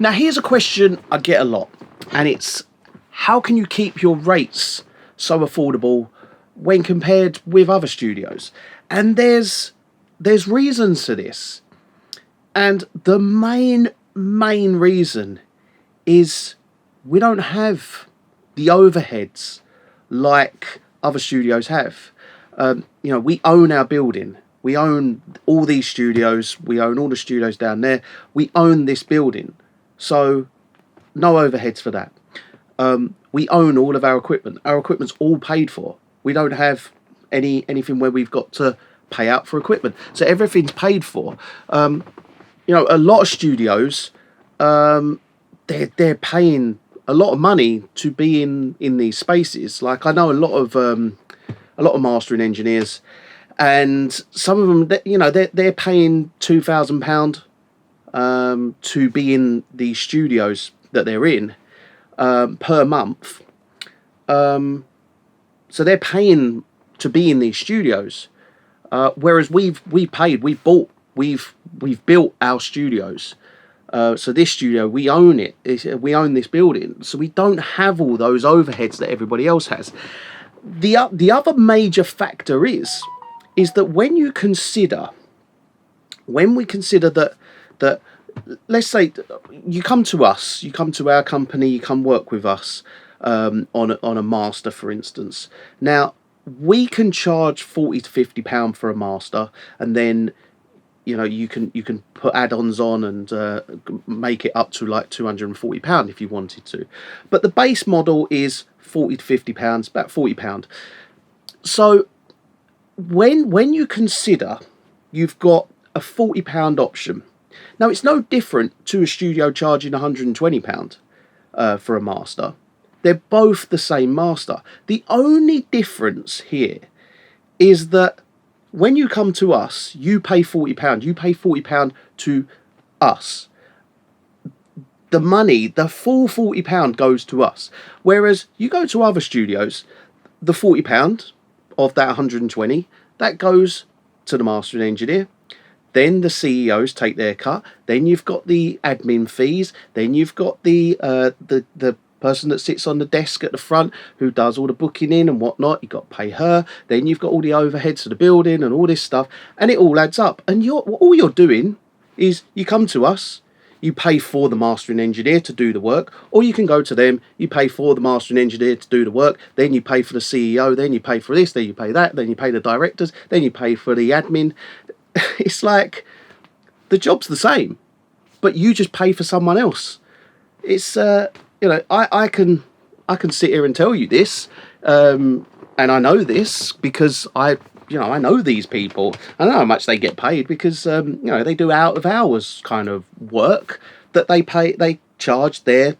Now, here's a question I get a lot, and it's how can you keep your rates so affordable when compared with other studios? And there's reasons to this, and the main reason is we don't have the overheads like other studios have. We own our building. We own all these studios. We own all the studios down there. We own this building. So no overheads for that. We own all of our equipment. Our equipment's all paid for. We don't have anything where we've got to pay out for equipment. So everything's paid for. A lot of studios, they're paying a lot of money to be in these spaces. Like I know a lot of mastering engineers, and some of them, they're paying £2,000 to be in these studios that they're in per month. So they're paying to be in these studios, whereas we've built our studios. So this studio, we own it. We own this building, so we don't have all those overheads that everybody else has. The other major factor is that when we consider that let's say you come to us, you come to our company, you come work with us on a master, for instance. Now we can charge £40 to £50 for a master, and then you can put add-ons on and make it up to like £240 if you wanted to. But the base model is £40 to £50, about £40. So when you consider you've got a £40 option, now it's no different to a studio charging £120 for a master. They're both the same master. The only difference here is that when you come to us, you pay £40. You pay £40 to us. The money, the full £40 goes to us. Whereas you go to other studios, the £40 of that 120, that goes to the mastering engineer. Then the CEOs take their cut. Then you've got the admin fees. Then you've got the person that sits on the desk at the front who does all the booking in and whatnot. You've got to pay her. Then you've got all the overheads of the building and all this stuff, and it all adds up. And all you're doing is you come to us, you pay for the mastering engineer to do the work, or you can go to them, you pay for the mastering engineer to do the work, then you pay for the CEO, then you pay for this, then you pay that, then you pay the directors, then you pay for the admin. It's like the job's the same, but you just pay for someone else. It's I can sit here and tell you this, and I know this because I know these people. I know how much they get paid because they do out of hours kind of work that they charge their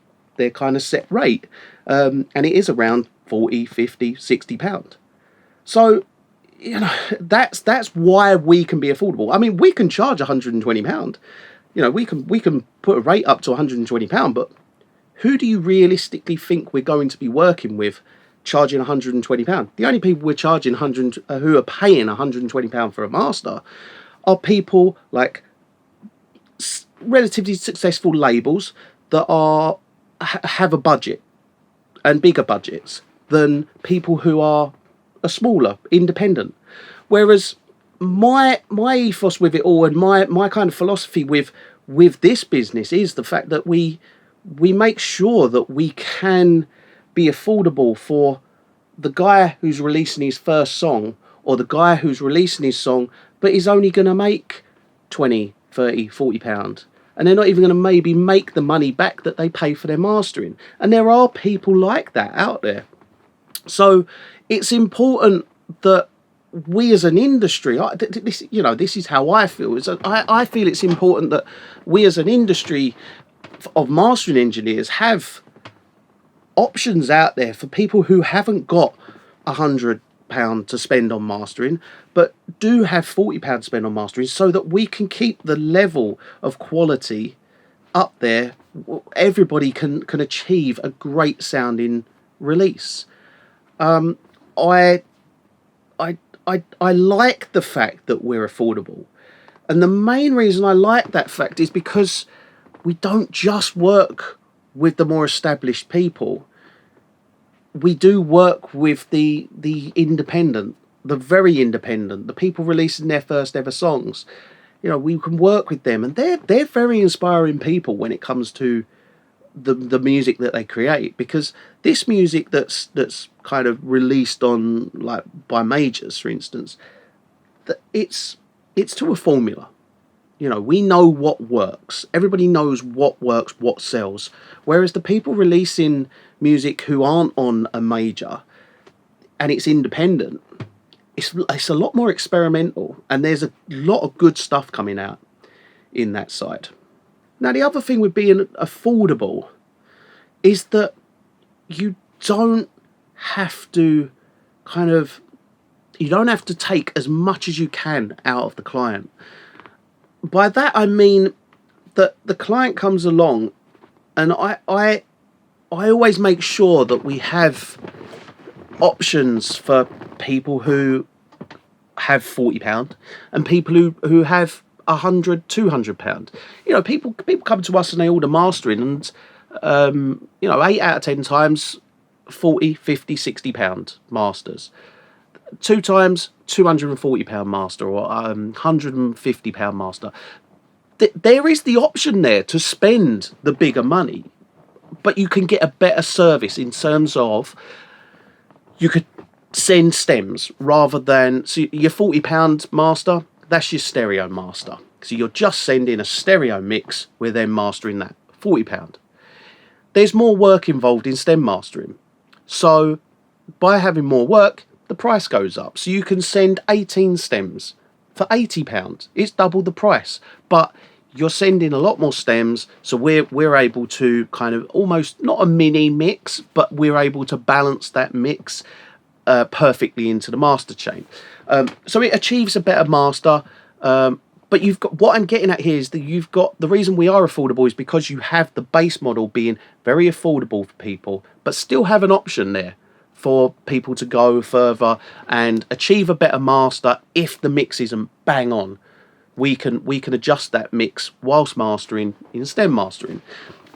kind of set rate, and it is around 40, 50, 60 pound. So that's why we can be affordable. I mean, we can charge £120. We can put a rate up to £120, but who do you realistically think we're going to be working with charging £120? The only people we're charging who are paying £120 for a master are people like relatively successful labels that have a budget and bigger budgets than people who are a smaller independent. Whereas my ethos with it all, and my kind of philosophy with this business, is the fact that we make sure that we can be affordable for the guy who's releasing his first song, or the guy who's releasing his song but is only going to make 20, 30, 40 pounds, and they're not even going to maybe make the money back that they pay for their mastering. And there are people like that out there. So it's important that we as an industry, this is how I feel. I feel it's important that we as an industry of mastering engineers have options out there for people who haven't got £100 to spend on mastering, but do have £40 to spend on mastering, so that we can keep the level of quality up there. Everybody can achieve a great sounding release. I like the fact that we're affordable, and the main reason I like that fact is because we don't just work with the more established people. We do work with the independent, the very independent, the people releasing their first ever songs. You know, we can work with them, and they're very inspiring people when it comes to the music that they create, because this music that's kind of released on, like, by majors, for instance, that it's to a formula. You know, we know what works. Everybody knows what works, what sells. Whereas the people releasing music who aren't on a major and it's independent, it's a lot more experimental, and there's a lot of good stuff coming out in that side. Now, the other thing with being affordable is that you don't have to you don't have to take as much as you can out of the client. By that I mean that the client comes along, and I always make sure that we have options for people who have £40 and people who have £100, £200. You know, people come to us and they order mastering, and 8 out of 10 times, £40, £50, £60 masters. 2 times, £240 master, or £150 master. There is the option there to spend the bigger money, but you can get a better service in terms of you could send stems rather than, so your £40 master, that's your stereo master. So you're just sending a stereo mix, we're then mastering that, £40. There's more work involved in stem mastering. So by having more work, the price goes up. So you can send 18 stems for £80. It's double the price, but you're sending a lot more stems, so we're able to kind of almost, not a mini mix, but we're able to balance that mix perfectly into the master chain. So it achieves a better master. But you've got, what I'm getting at here is that you've got, the reason we are affordable is because you have the base model being very affordable for people, but still have an option there for people to go further and achieve a better master. If the mix isn't bang on, we can adjust that mix whilst mastering in stem mastering.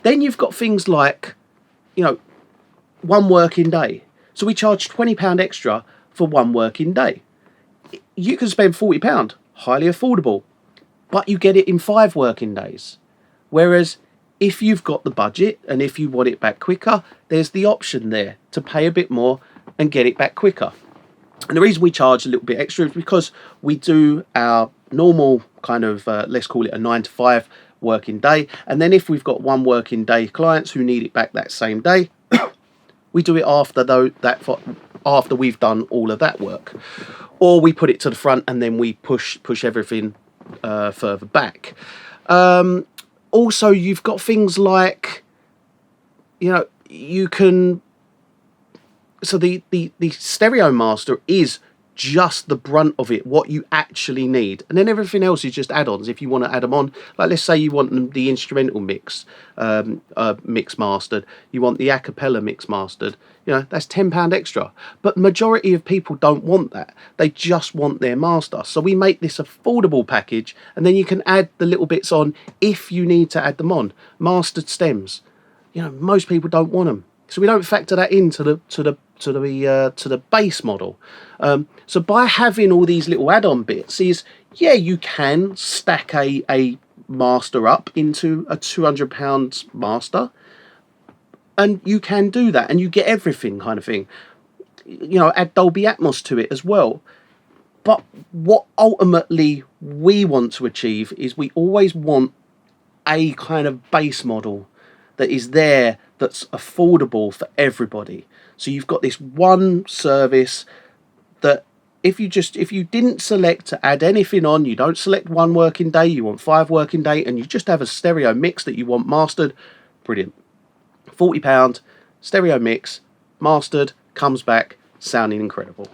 Then you've got things like, you know, 1 working day. So we charge £20 extra for 1 working day. You can spend £40, highly affordable, but you get it in 5 working days. Whereas if you've got the budget and if you want it back quicker, there's the option there to pay a bit more and get it back quicker. And the reason we charge a little bit extra is because we do our normal kind of, let's call it a 9 to 5 working day. And then if we've got 1 working day clients who need it back that same day, we do it after we've done all of that work. Or we put it to the front and then we push everything further back. Also, you've got things like, you know, you can, so the stereo master is just the brunt of it, what you actually need, and then everything else is just add-ons if you want to add them on. Like, let's say you want the instrumental mix mastered, you want the a cappella mix mastered, you know, that's £10 extra. But majority of people don't want that, they just want their master. So we make this affordable package, and then you can add the little bits on if you need to add them on. Mastered stems, you know, most people don't want them, so we don't factor that into the base model. So by having all these little add-on bits, is, yeah, you can stack a master up into a £200 master, and you can do that, and you get everything kind of thing. You know, add Dolby Atmos to it as well. But what ultimately we want to achieve is we always want a kind of base model that is there, that's affordable for everybody. So you've got this one service that if you didn't select to add anything on, you don't select 1 working day, you want 5 working day, and you just have a stereo mix that you want mastered, brilliant. £40, stereo mix, mastered, comes back, sounding incredible.